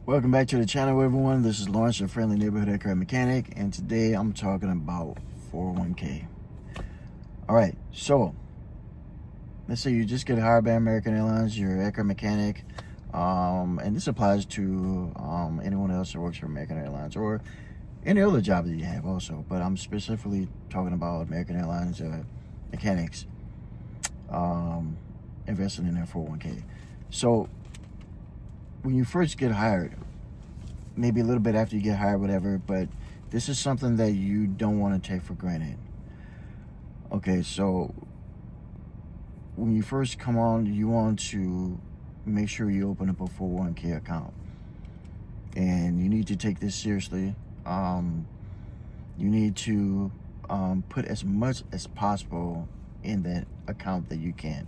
Welcome back to the channel, everyone. This is Lawrence, your friendly neighborhood aircraft mechanic, and today I'm talking about 401k. All right, so let's say you just get hired by American Airlines, you're an aircraft mechanic, and this applies to anyone else that works for American Airlines or any other job that you have also, but I'm specifically talking about American Airlines mechanics investing in their 401k. So when you first get hired, maybe a little bit after you get hired, whatever, but this is something that you don't want to take for granted. Okay, so when you first come on, you want to make sure you open up a 401k account. And you need to take this seriously. You need to put as much as possible in that account that you can.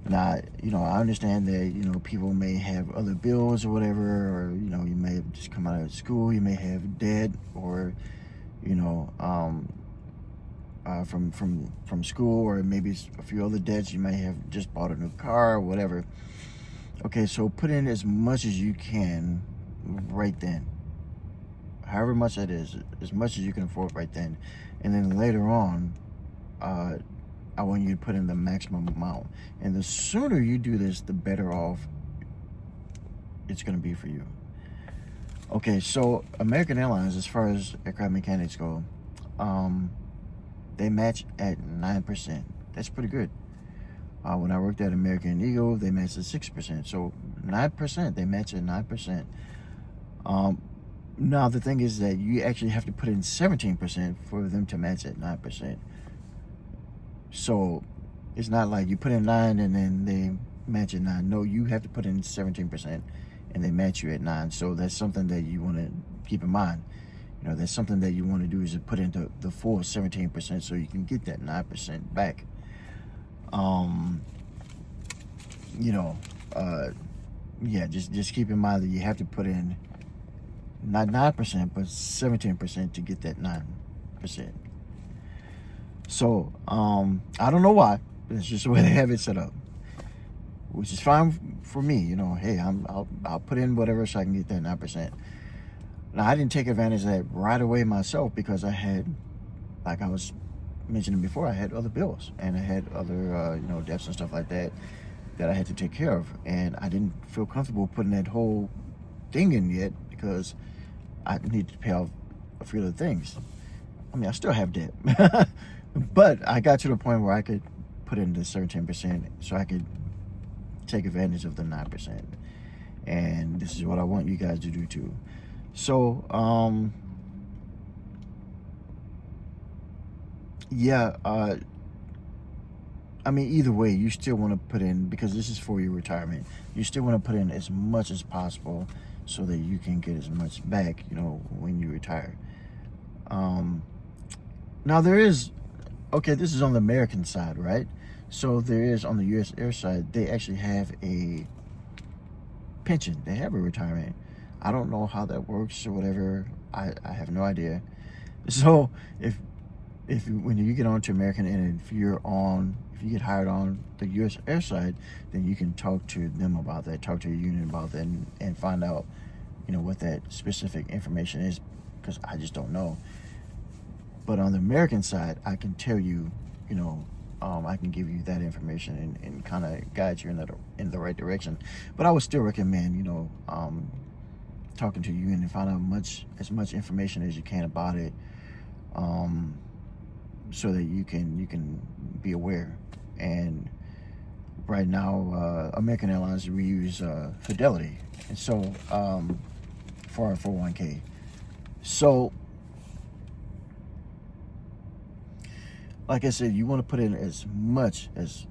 Now, I understand that, people may have other bills or whatever, or, you may have just come out of school, you may have debt, or, from school, or maybe a few other debts. You may have just bought a new car or whatever. Okay, so put in as much as you can right then. However much that is, as much as you can afford right then. And then later on, I want you to put in the maximum amount. And the sooner you do this, the better off it's going to be for you. Okay, so American Airlines, as far as aircraft mechanics go, they match at 9%. That's pretty good. When I worked at American Eagle, they matched at 6%. So 9%, they match at 9%. Now, the thing is that you actually have to put in 17% for them to match at 9%. So it's not like you put in 9 and then they match at 9. No, you have to put in 17% and they match you at 9. So that's something that you want to keep in mind. That's something that you want to do, is to put into the full 17% so you can get that 9% back. Yeah, just keep in mind that you have to put in not 9%, but 17% to get that 9%. So, I don't know why. It's just the way they have it set up, which is fine for me. Hey, I'll put in whatever so I can get that 9%. Now, I didn't take advantage of that right away myself because I had, like I was mentioning before, I had other bills and I had other, debts and stuff like that I had to take care of. And I didn't feel comfortable putting that whole thing in yet because I needed to pay off a few other things. I mean, I still have debt. But I got to the point where I could put in the 17% so I could take advantage of the 9%. And this is what I want you guys to do too. So, yeah, I mean, either way, you still want to put in, because this is for your retirement, you still want to put in as much as possible so that you can get as much back, when you retire. Now there is, okay, this is on the American side, right? So there is, on the U.S. Air side, they actually have a pension. They have a retirement. I don't know how that works or whatever. I have no idea. So if when you get on to American, and if you get hired on the U.S. Air side, then you can talk to them about that, talk to your union about that, and find out, what that specific information is, because I just don't know. But on the American side, I can tell you, I can give you that information and kind of guide you in the right direction. But I would still recommend, talking to you and find out as much information as you can about it, so that you can be aware. And right now, American Airlines, we use Fidelity, and so for our 401k. So, like I said, you want to put in as much as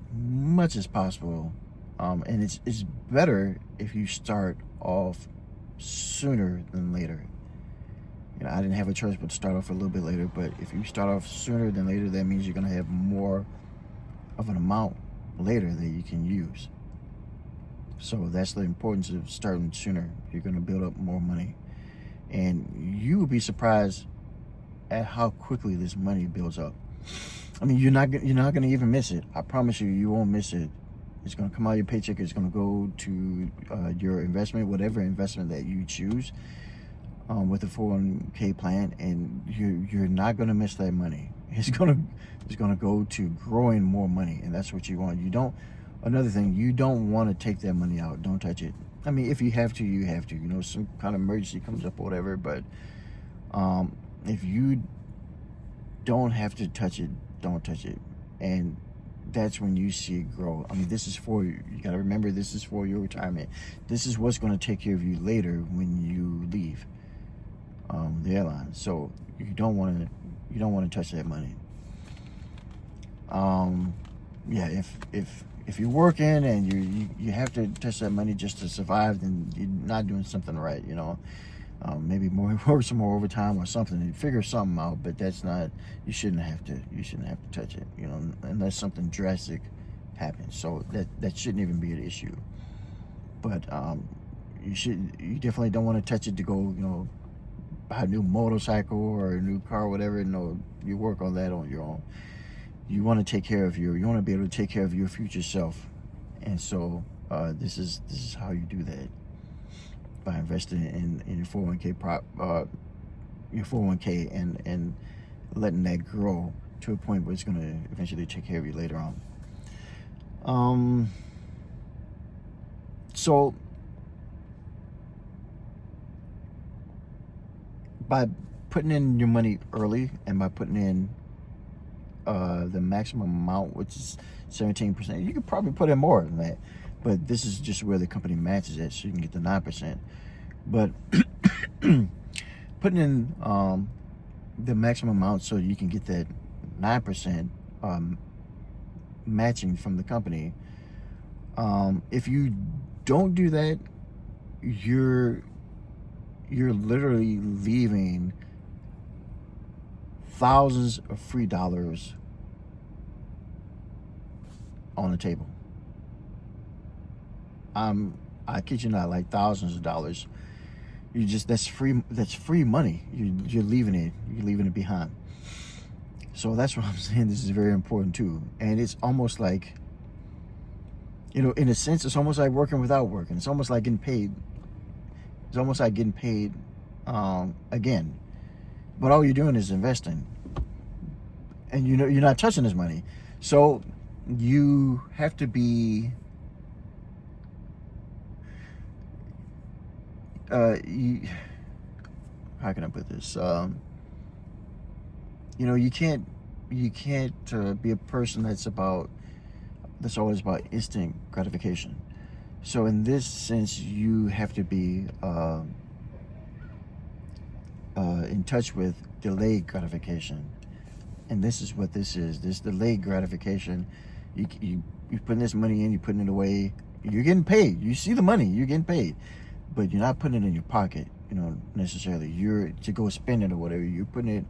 possible, and it's better if you start off sooner than later. I didn't have a choice but to start off a little bit later, but if you start off sooner than later, that means you're going to have more of an amount later that you can use. So that's the importance of starting sooner. You're going to build up more money, and you will be surprised at how quickly this money builds up. I mean, you're not going to even miss it. I promise you, you won't miss it It's going to come out of your paycheck. It's going to go to your investment, whatever investment that you choose with the 401k plan, and you're not going to miss that money. It's going to go to growing more money, and that's what you want. You don't. Another thing, you don't want to take that money out. Don't touch it. I mean, if you have to, you have to. You know, some kind of emergency comes up or whatever. But if you don't have to touch it, don't touch it. And that's when you see it grow. I mean, this is for you. You got to remember, this is for your retirement. This is what's going to take care of you later when you leave the airline. So you don't want to touch that money. Yeah, if you're working and you have to touch that money just to survive, then you're not doing something right. You know, maybe work some more overtime or something and figure something out. But that's not. You shouldn't have to touch it. You know, unless something drastic happens. So that shouldn't even be an issue. But you definitely don't want to touch it to go, you know, buy a new motorcycle or a new car or whatever. No, you work on that on your own. You want to take care of you want to be able to take care of your future self. And so this is how you do that, by investing in your 401k your 401k and letting that grow to a point where it's going to eventually take care of you later on. So by putting in your money early and by putting in the maximum amount, which is 17%, you could probably put in more than that, but this is just where the company matches it, so you can get the 9%. But putting in the maximum amount so you can get that 9% matching from the company. If you don't do that, you're literally leaving thousands of free dollars on the table. I kid you not, like thousands of dollars. That's free money. You're leaving it behind. So that's what I'm saying. This is very important too. And it's almost like, you know, in a sense, it's almost like working without working. It's almost like getting paid. It's almost like getting paid again. But all you're doing is investing. And you know you're not touching this money. So you have to be how can I put this? You know, you can't be a person that's always about instant gratification. So in this sense, you have to be in touch with delayed gratification. And this is what this is. This delayed gratification. You putting this money in, you're putting it away. You're getting paid. You see the money. You're getting paid, but you're not putting it in your pocket. You know, necessarily. You're to go spend it or whatever. You're putting it.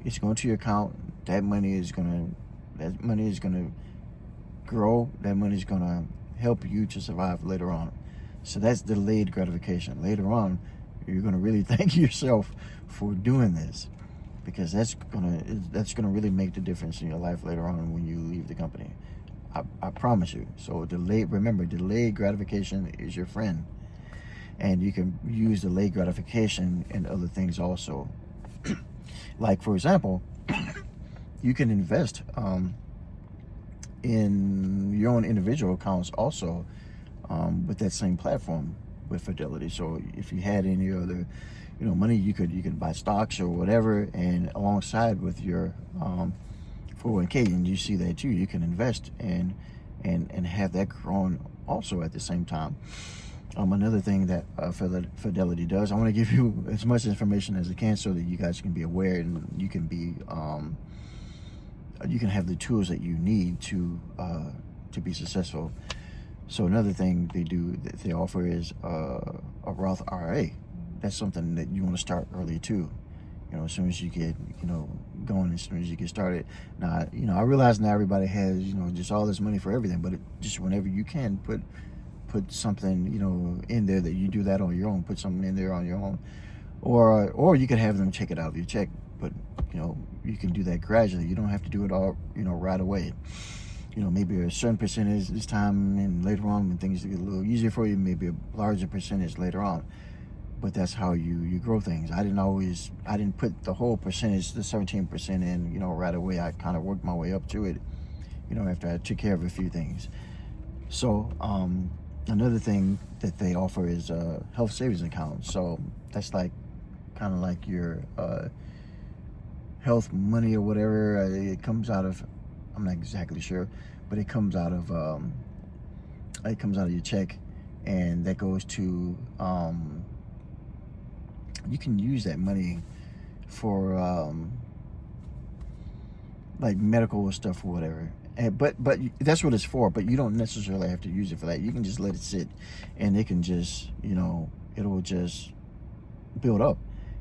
It's going to your account. That money is gonna grow. That money is gonna help you to survive later on. So that's delayed gratification. Later on, you're gonna really thank yourself for doing this, because that's gonna really make the difference in your life later on when you leave the company. I promise you. So remember, delayed gratification is your friend, and you can use delayed gratification in other things also. Like, for example, you can invest in your own individual accounts also with that same platform with Fidelity. So if you had any other, you know, money, you could buy stocks or whatever, and alongside with your 401k, and you see that too, you can invest and have that growing also at the same time. Another thing that Fidelity does, I want to give you as much information as I can so that you guys can be aware, and you can be you can have the tools that you need to be successful. So another thing that they offer is a Roth IRA. That's something that you want to start early too. You know, as soon as you get, you know, going, as soon as you get started. Now, you know, I realize not everybody has, you know, just all this money for everything, but just whenever you can put something, you know, in there, that you do that on your own. Put something in there on your own, or you could have them take it out of your check. But you know, you can do that gradually. You don't have to do it all, you know, right away. maybe a certain percentage this time, and later on when things get a little easier for you, maybe a larger percentage later on. But that's how you grow things. I didn't put the whole percentage, the 17% in, right away. I kind of worked my way up to it, after I took care of a few things. So another thing that they offer is a health savings account. So that's like kind of like your health money or whatever. It comes out of, I'm not exactly sure, but it comes out of your check, and that goes to you can use that money for like medical stuff or whatever. But that's what it's for. But you don't necessarily have to use it for that. You can just let it sit, and it can just it'll just build up.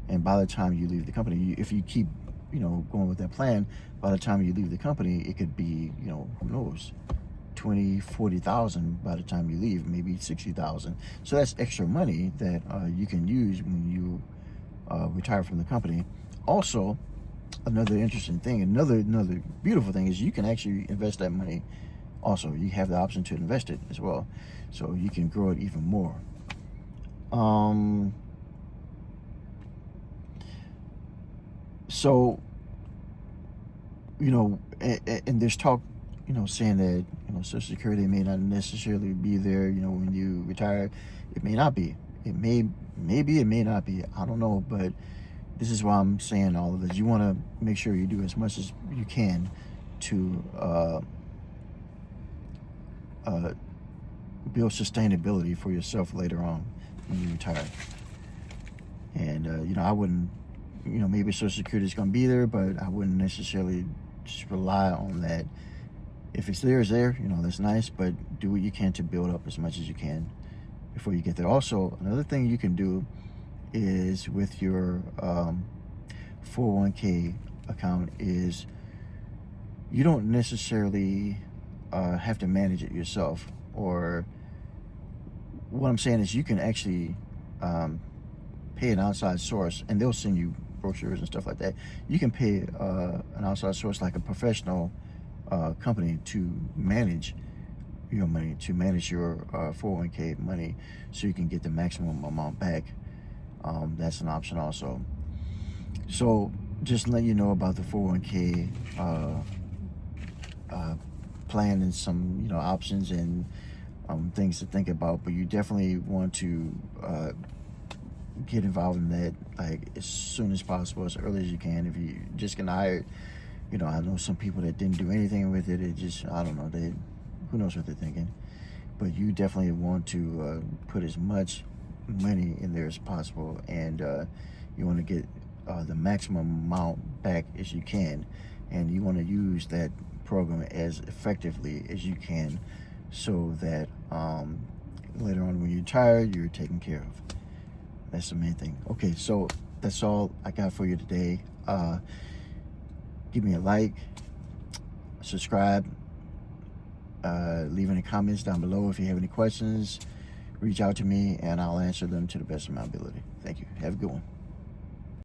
And by the time you leave the company, if you keep going with that plan, by the time you leave the company, it could be who knows, 20, 40,000 by the time you leave, maybe 60,000. So that's extra money that you can use when you retire from the company. Also, another interesting thing, another beautiful thing is you can actually invest that money. Also, you have the option to invest it as well, so you can grow it even more. So and there's talk saying that Social Security may not necessarily be there when you retire. It may not be. It may be, it may not be. I don't know, but this is why I'm saying all of this. You want to make sure you do as much as you can to build sustainability for yourself later on when you retire. And I wouldn't, maybe Social Security is going to be there, but I wouldn't necessarily just rely on that. If it's there, it's there. That's nice, but do what you can to build up as much as you can before you get there. Also, another thing you can do is with your 401k account is you don't necessarily have to manage it yourself. Or what I'm saying is you can actually pay an outside source, and they'll send you brochures and stuff like that. You can pay an outside source, like a professional company, to manage your money, to manage your 401k money, so you can get the maximum amount back. That's an option also. So just let you know about the 401k plan, and some options and things to think about. But you definitely want to get involved in that like as soon as possible, as early as you can. If you just get hired, I know some people that didn't do anything with it. It just, I don't know, who knows what they're thinking. But you definitely want to put as much money in there as possible, and you want to get the maximum amount back as you can, and you want to use that program as effectively as you can, so that later on when you're tired, you're taken care of. That's the main thing. Okay, so that's all I got for you today. Give me a like, subscribe, leave any comments down below. If you have any questions, reach out to me and I'll answer them to the best of my ability. Thank you. Have a good one.